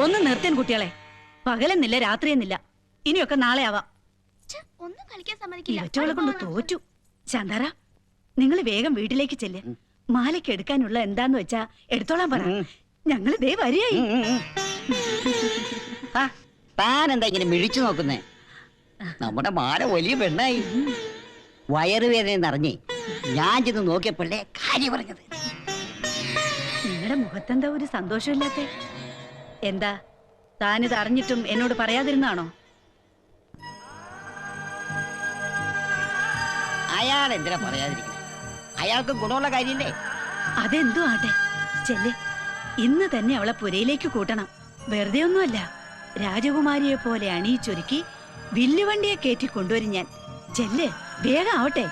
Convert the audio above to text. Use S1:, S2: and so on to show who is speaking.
S1: ഒന്ന് നിർത്തേൻ കുട്ടികളെ. പകലെന്നില്ല രാത്രിയെന്നില്ല. ഇനിയൊക്കെ നാളെ ആവാം.
S2: ഒന്നും കളിക്കാൻ സമ്മതിക്കില്ല.
S1: ഇവറ്റകളെ കൊണ്ട് തോറ്റു. ശാന്താര, നിങ്ങൾ വേഗം വീട്ടിലേക്ക് ചെല്ല്. മാലയ്ക്ക് എടുക്കാനുള്ള എന്താന്ന് വെച്ചാ എടുത്തോളാൻ പറ. ഞങ്ങള് ദേ വരിയായി.
S3: താൻ എന്താ ഇങ്ങനെ മിഴിച്ചു നോക്കുന്നേ? നമ്മുടെ മാല വലിയ പെണ്ണായി. വയറുവേദന നിറഞ്ഞേ ഞാൻ ചെന്ന് നോക്കിയപ്പോഴേ കാര്യം പറഞ്ഞത്.
S1: നിങ്ങളുടെ മുഖത്തെന്താ ഒരു സന്തോഷമില്ലാത്ത? എന്താ താനിത് അറിഞ്ഞിട്ടും എന്നോട് പറയാതിരുന്നാണോ?
S3: അയാൾ എന്തിനാ പറയാതിരിക്കുന്നത്? അയാൾക്ക് ഗുണമുള്ള കാര്യല്ലേ?
S1: അതെന്തോ ആട്ടെ, ചെല്ല്. ഇന്ന് തന്നെ അവളെ പുരയിലേക്ക് കൂട്ടണം. വെറുതെ ഒന്നുമല്ല, രാജകുമാരിയെ പോലെ അണിയിച്ചൊരുക്കി വില്ലുവണ്ടിയെ കയറ്റി കൊണ്ടുവരും ഞാൻ. ചെല്ല്, വേഗം ആവട്ടെ.